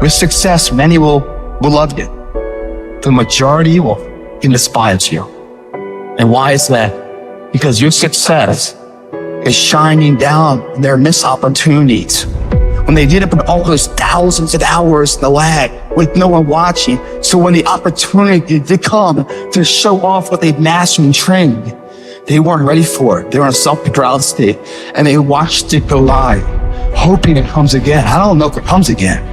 With success, many will love you. The majority will despise you. And why is that? Because your success is shining down their missed opportunities. When they did it with all those thousands of hours in the lag with no one watching. So when the opportunity did come to show off what they've mastered and trained, they weren't ready for it. They were in a self-paralysis state and they watched it go live, hoping it comes again. I don't know if it comes again.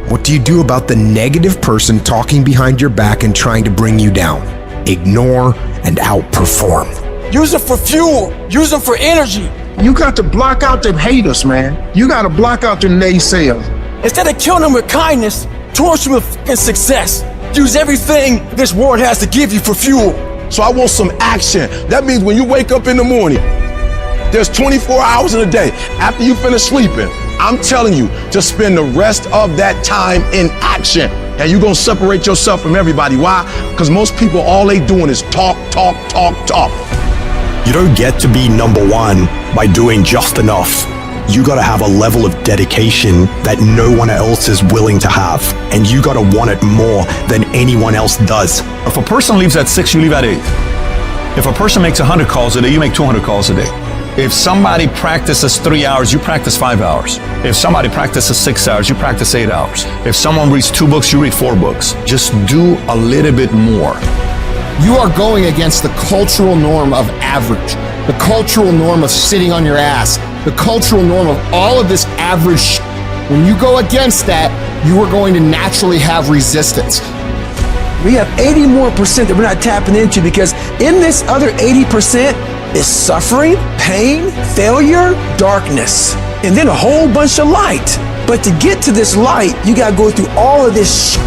What do you do about the negative person talking behind your back and trying to bring you down? Ignore and outperform. Use them for fuel. Use them for energy. You got to block out them haters, man. You got to block out the naysayers. Instead of killing them with kindness, torch them with success. Use everything this world has to give you for fuel. So I want some action. That means when you wake up in the morning, there's 24 hours in a day. After you finish sleeping, I'm telling you to spend the rest of that time in action. And you're gonna separate yourself from everybody. Why? Because most people, all they doing is talk, talk, talk, talk. You don't get to be number one by doing just enough. You gotta have a level of dedication that no one else is willing to have. And you gotta want it more than anyone else does. If a person leaves at 6, you leave at 8. If a person makes 100 calls a day, you make 200 calls a day. If somebody practices 3 hours, you practice 5 hours. If somebody practices 6 hours, you practice 8 hours. If someone reads 2 books, you read 4 books. Just do a little bit more. You are going against the cultural norm of average, the cultural norm of sitting on your ass, the cultural norm of all of this average shit. When you go against that, you are going to naturally have resistance. We have 80% more that we're not tapping into because in this other 80% is suffering, pain, failure, darkness, and then a whole bunch of light. But to get to this light, you gotta go through all of this shit.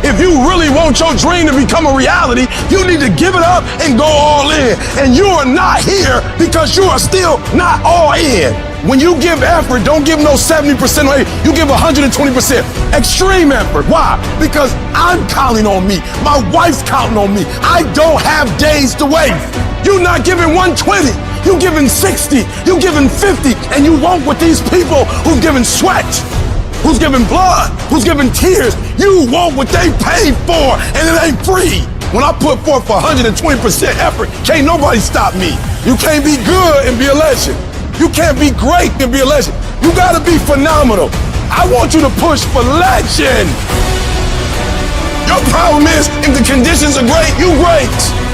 If you really want your dream to become a reality, you need to give it up and go all in. And you are not here because you are still not all in. When you give effort, don't give no 70% or 80%, you give 120%. Extreme effort. Why? Because I'm counting on me. My wife's counting on me. I don't have days to waste. You're not giving 120. You're giving 60. You're giving 50. And you won't with these people who've given sweat, who's giving blood, who's giving tears. You want what they paid for, and it ain't free. When I put forth 120% effort, can't nobody stop me. You can't be good and be a legend. You can't be great and be a legend. You gotta be phenomenal. I want you to push for legend. Your problem is, if the conditions are great, you great.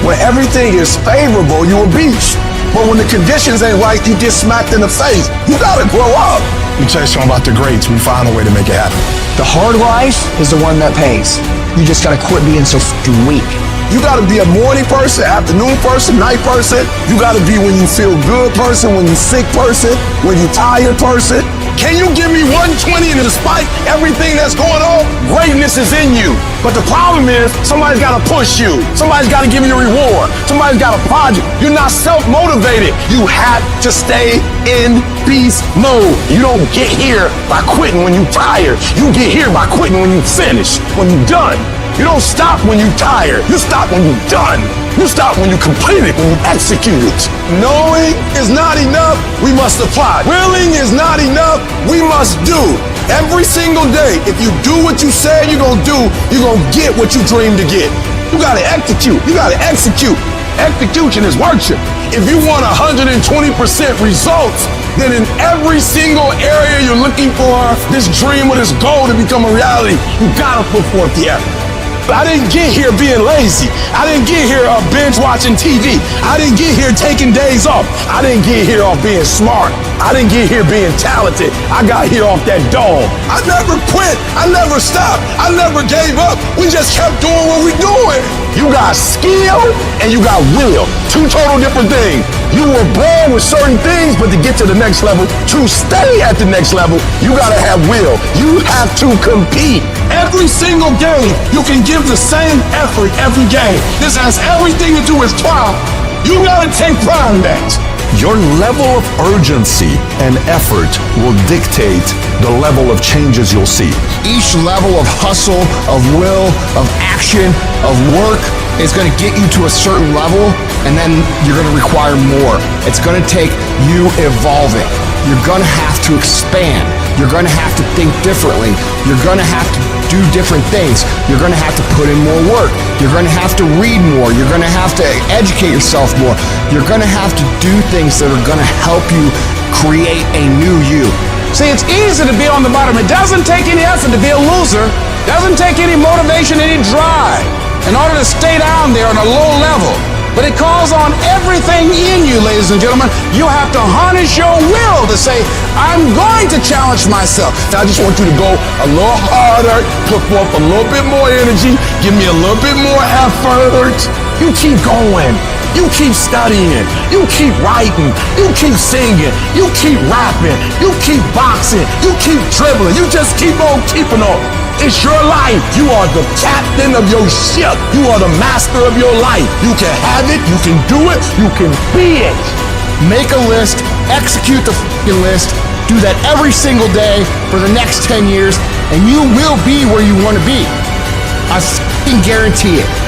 When everything is favorable, you a beast. But when the conditions ain't right, you get smacked in the face. You gotta grow up. We chase on about the greats, we find a way to make it happen. The hard life is the one that pays. You just gotta quit being so fucking weak. You gotta be a morning person, afternoon person, night person. You gotta be when you feel good person, when you sick person, when you tired person. Can you give me 120 and despite everything that's going on, greatness is in you. But the problem is, somebody's gotta push you. Somebody's gotta give you a reward. Somebody's got a project. You're not self-motivated. You have to stay in beast mode. You don't get here by quitting when you're tired. You get here by quitting when you finish, when you're done. You don't stop when you're tired. You stop when you're done. You stop when you complete it, when you execute it. Knowing is not enough, we must apply. Willing is not enough, we must do. Every single day, if you do what you said you're gonna do, you're gonna get what you dreamed to get. You gotta execute, you gotta execute. Execution is worship. If you want 120% results, then in every single area you're looking for this dream or this goal to become a reality, you gotta put forth the effort. I didn't get here being lazy. I didn't get here binge watching TV. I didn't get here taking days off. I didn't get here off being smart. I didn't get here being talented. I got here off that dog. I never quit. I never stopped. I never gave up. We just kept doing what we're doing. You got skill and you got will. Two total different things. You were born with certain things, but to get to the next level, to stay at the next level, you gotta have will. You have to compete. Every single game, you can give the same effort every game. This has everything to do with trial. You gotta take pride in that. Your level of urgency and effort will dictate the level of changes you'll see. Each level of hustle, of will, of action, of work is going to get you to a certain level, and then you're going to require more. It's going to take you evolving. You're going to have to expand. you're gonna have to think differently. You're gonna have to do different things. You're gonna have to put in more work. You're gonna have to read more. You're gonna have to educate yourself more. You're gonna have to do things that are gonna help you create a new you. See, it's easy to be on the bottom. It doesn't take any effort to be a loser. Doesn't take any motivation, any drive in order to stay down there on a low level. But it calls on everything in you, ladies and gentlemen. You have to harness your will to say, I'm going to challenge myself. I just want you to go a little harder, put forth a little bit more energy, give me a little bit more effort. You keep going. You keep studying. You keep writing. You keep singing. You keep rapping. You keep boxing. You keep dribbling. You just keep on keeping on. It's your life. You are the captain of your ship. You are the master of your life. You can have it. You can do it. You can be it. Make a list, execute the f***ing list, do that every single day for the next 10 years, and you will be where you want to be. I f***ing guarantee it.